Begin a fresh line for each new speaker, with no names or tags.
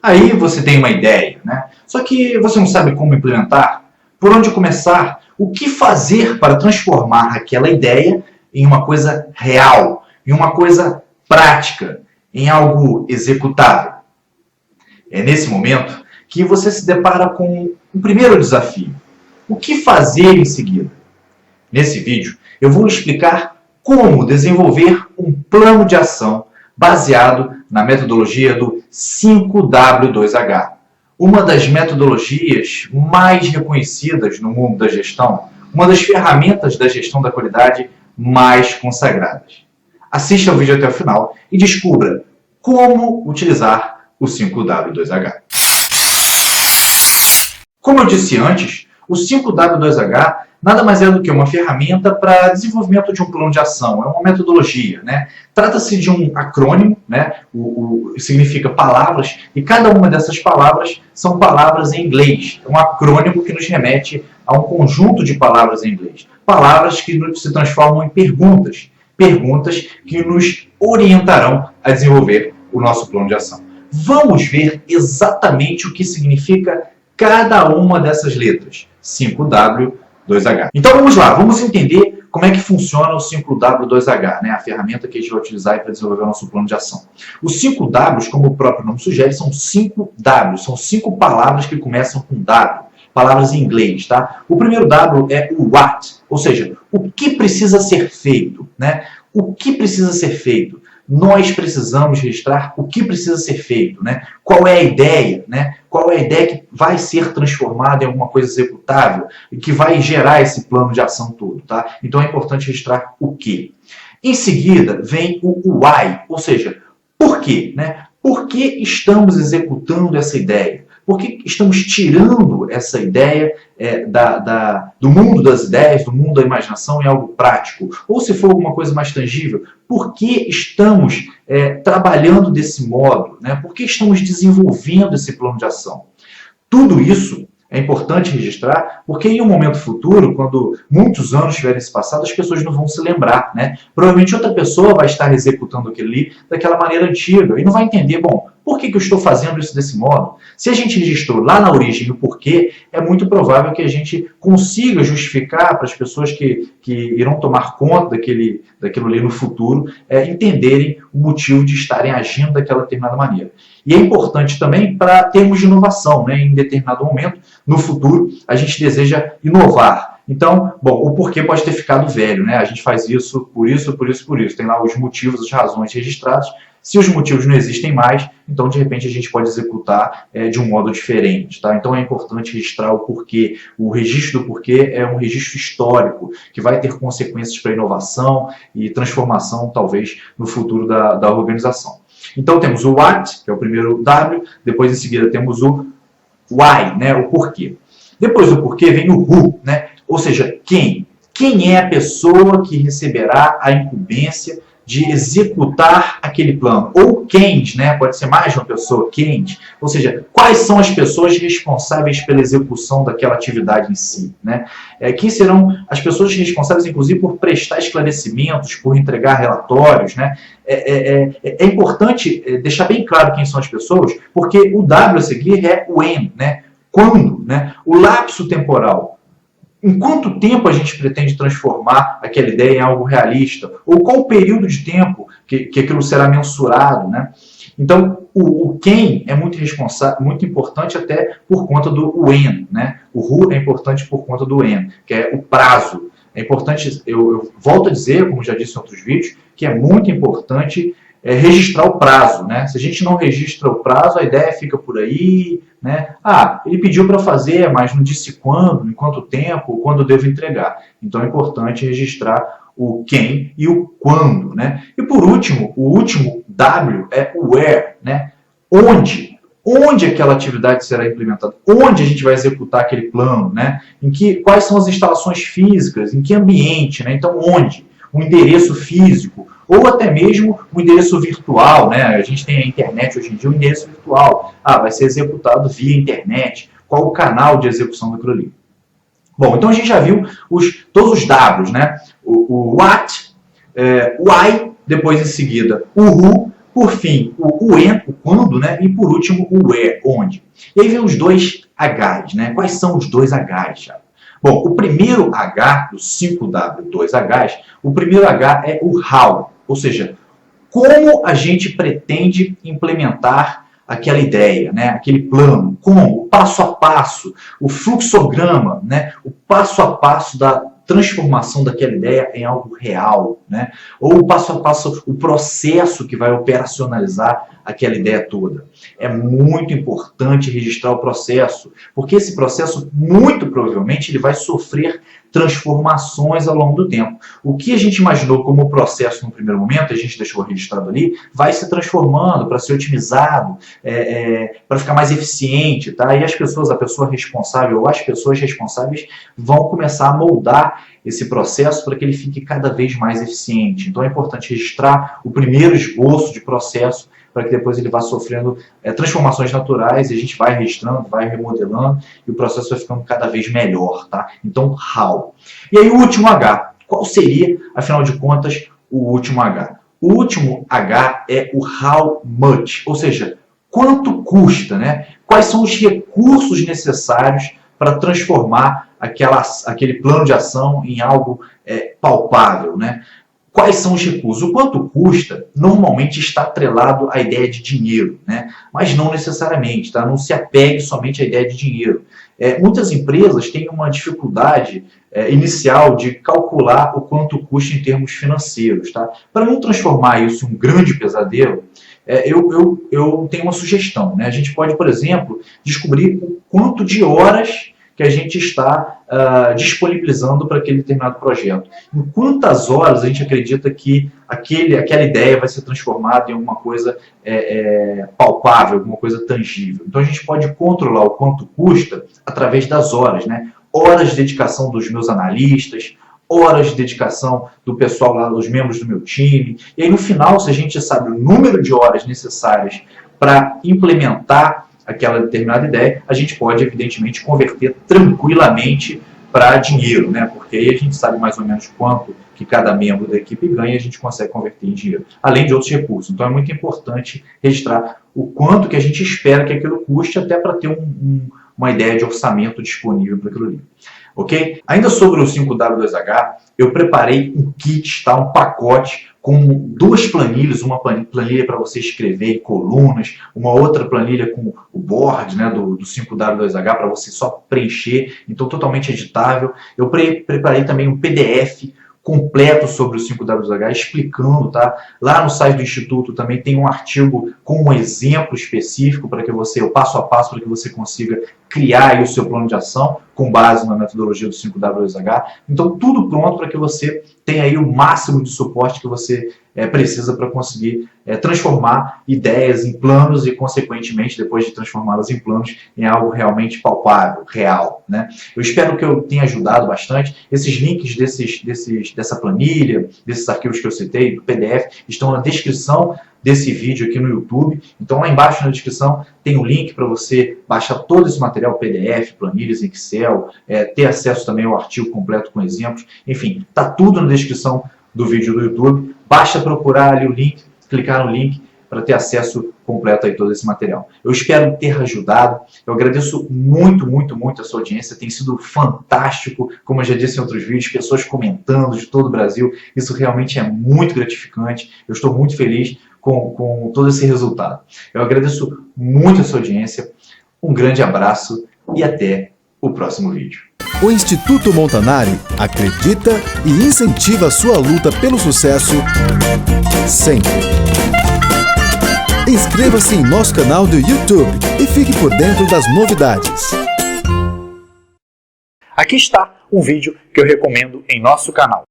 Aí você tem uma ideia, né? Só que você não sabe como implementar, por onde começar, o que fazer para transformar aquela ideia em uma coisa real, em uma coisa prática, em algo executável. É nesse momento que você se depara com o primeiro desafio. O que fazer em seguida? Nesse vídeo, eu vou explicar como desenvolver um plano de ação baseado na metodologia do 5W2H, uma das metodologias mais reconhecidas no mundo da gestão, uma das ferramentas da gestão da qualidade mais consagradas. Assista ao vídeo até o final e descubra como utilizar o 5W2H. Como eu disse antes, o 5W2H nada mais é do que uma ferramenta para desenvolvimento de um plano de ação, é uma metodologia, né? Trata-se de um acrônimo, né? Significa palavras, e cada uma dessas palavras são palavras em inglês. É um acrônimo que nos remete a um conjunto de palavras em inglês. Palavras que se transformam em perguntas. Perguntas que nos orientarão a desenvolver o nosso plano de ação. Vamos ver exatamente o que significa cada uma dessas letras. 5W2H. Então vamos lá, vamos entender como é que funciona o 5W2H, né? A ferramenta que a gente vai utilizar para desenvolver o nosso plano de ação. Os 5 Ws, como o próprio nome sugere, são 5 Ws, são 5 palavras que começam com W, palavras em inglês, tá? O primeiro W é o what, ou seja, o que precisa ser feito, né? O que precisa ser feito? Nós precisamos registrar o que precisa ser feito, né? Qual é a ideia, né? Qual é a ideia que vai ser transformada em alguma coisa executável e que vai gerar esse plano de ação todo, tá? Então é importante registrar o que. Em seguida vem o why, ou seja, por quê, né? Por que estamos executando essa ideia? Por que estamos tirando essa ideia do mundo das ideias, do mundo da imaginação em algo prático? Ou se for alguma coisa mais tangível, por que estamos trabalhando desse modo? Né? Por que estamos desenvolvendo esse plano de ação? Tudo isso é importante registrar, porque em um momento futuro, quando muitos anos tiverem se passado, as pessoas não vão se lembrar, né? Provavelmente outra pessoa vai estar executando aquilo ali daquela maneira antiga e não vai entender, bom, por que eu estou fazendo isso desse modo? Se a gente registrou lá na origem o porquê, é muito provável que a gente consiga justificar para as pessoas que irão tomar conta daquilo ali no futuro, entenderem o motivo de estarem agindo daquela determinada maneira. E é importante também para termos de inovação, né? Em determinado momento, no futuro, a gente deseja inovar. Então, bom, o porquê pode ter ficado velho, né? A gente faz isso, por isso, por isso, por isso. Tem lá os motivos, as razões registradas. Se os motivos não existem mais, então, de repente, a gente pode executar de um modo diferente, tá? Então, é importante registrar o porquê. O registro do porquê é um registro histórico, que vai ter consequências para a inovação e transformação, talvez, no futuro da organização. Então, temos o what, que é o primeiro W, depois, em seguida, temos o why, né, o porquê. Depois do porquê vem o who, né, ou seja, quem. Quem é a pessoa que receberá a incumbência de executar aquele plano? Ou quem, né, pode ser mais de uma pessoa, quem. Ou seja, quais são as pessoas responsáveis pela execução daquela atividade em si, né? Quem serão as pessoas responsáveis, inclusive, por prestar esclarecimentos, por entregar relatórios, né? É importante deixar bem claro quem são as pessoas, porque o W a seguir é when, né? Quando, né? O lapso temporal. Em quanto tempo a gente pretende transformar aquela ideia em algo realista? Ou qual o período de tempo que aquilo será mensurado, né? Então, o quem é muito importante até por conta do when, né? O who é importante por conta do when, que é o prazo. É importante, eu volto a dizer, como já disse em outros vídeos, que é muito importante registrar o prazo, né? Se a gente não registra o prazo, a ideia fica por aí, né? Ah, ele pediu para fazer, mas não disse quando, em quanto tempo, quando eu devo entregar. Então é importante registrar o quem e o quando, né? E por último, o último W é o where, né? Onde? Onde aquela atividade será implementada? Onde a gente vai executar aquele plano, né? Quais são as instalações físicas? Em que ambiente, né? Então, onde? Um endereço físico, ou até mesmo um endereço virtual, né? A gente tem a internet hoje em dia, um endereço virtual. Ah, vai ser executado via internet. Qual o canal de execução daquilo ali? Bom, então a gente já viu todos os Ws, né? O what, why, depois em seguida o who, Por fim, o quando, né? E por último, o where, onde. E aí vem os dois Hs, né? Quais são os dois Hs, Thiago? Bom, o primeiro H, do 5W2Hs, o primeiro H é o how, ou seja, como a gente pretende implementar aquela ideia, né? Aquele plano, como, o passo a passo, o fluxograma, né? O passo a passo da transformação daquela ideia em algo real, né? Ou o passo a passo, o processo que vai operacionalizar aquela ideia toda. É muito importante registrar o processo, porque esse processo, muito provavelmente, ele vai sofrer transformações ao longo do tempo. O que a gente imaginou como processo no primeiro momento, a gente deixou registrado ali, vai se transformando para ser otimizado, para ficar mais eficiente, tá? E as pessoas, a pessoa responsável ou as pessoas responsáveis vão começar a moldar esse processo para que ele fique cada vez mais eficiente. Então é importante registrar o primeiro esboço de processo para que depois ele vá sofrendo transformações naturais, e a gente vai registrando, vai remodelando, e o processo vai ficando cada vez melhor, tá? Então, how. E aí o último H. Qual seria, afinal de contas, o último H? O último H é o how much, ou seja, quanto custa, né? Quais são os recursos necessários para transformar aquele plano de ação em algo palpável, né? Quais são os recursos? O quanto custa normalmente está atrelado à ideia de dinheiro, né? Mas não necessariamente, tá? Não se apegue somente à ideia de dinheiro. Muitas empresas têm uma dificuldade inicial de calcular o quanto custa em termos financeiros, tá? Para não transformar isso em um grande pesadelo, eu tenho uma sugestão, né? A gente pode, por exemplo, descobrir o quanto de horas que a gente está disponibilizando para aquele determinado projeto. Em quantas horas a gente acredita que aquela ideia vai ser transformada em alguma coisa palpável, alguma coisa tangível. Então a gente pode controlar o quanto custa através das horas, né? Horas de dedicação dos meus analistas, horas de dedicação do pessoal lá, dos membros do meu time. E aí no final, se a gente sabe o número de horas necessárias para implementar aquela determinada ideia, a gente pode, evidentemente, converter tranquilamente para dinheiro, né? Porque aí a gente sabe mais ou menos quanto que cada membro da equipe ganha e a gente consegue converter em dinheiro, além de outros recursos. Então é muito importante registrar o quanto que a gente espera que aquilo custe, até para ter uma ideia de orçamento disponível para aquilo ali. Ok? Ainda sobre o 5W2H, eu preparei um kit, tá? Um pacote com duas planilhas, uma planilha para você escrever em colunas, uma outra planilha com o board, né, do 5W2H para você só preencher, então totalmente editável. Eu preparei também um PDF completo sobre o 5W2H, explicando, tá? Lá no site do Instituto também tem um artigo com um exemplo específico para que você, o passo a passo, para que você consiga criar aí o seu plano de ação com base na metodologia do 5W2H. Então, tudo pronto para que você tenha aí o máximo de suporte que você precisa para conseguir transformar ideias em planos e, consequentemente, depois de transformá-las em planos, em algo realmente palpável, real, né? Eu espero que eu tenha ajudado bastante. Esses links dessa planilha, desses arquivos que eu citei, do PDF, estão na descrição desse vídeo aqui no YouTube. Então, lá embaixo na descrição tem um link para você baixar todo esse material PDF, planilhas em Excel, ter acesso também ao artigo completo com exemplos. Enfim, está tudo na descrição do vídeo do YouTube. Basta procurar ali o link, clicar no link para ter acesso completo a todo esse material. Eu espero ter ajudado. Eu agradeço muito, muito, muito a sua audiência. Tem sido fantástico, como eu já disse em outros vídeos, pessoas comentando de todo o Brasil. Isso realmente é muito gratificante. Eu estou muito feliz com todo esse resultado. Eu agradeço muito a sua audiência. Um grande abraço e até o próximo vídeo.
O Instituto Montanari acredita e incentiva a sua luta pelo sucesso sempre. Inscreva-se em nosso canal do YouTube e fique por dentro das novidades.
Aqui está um vídeo que eu recomendo em nosso canal.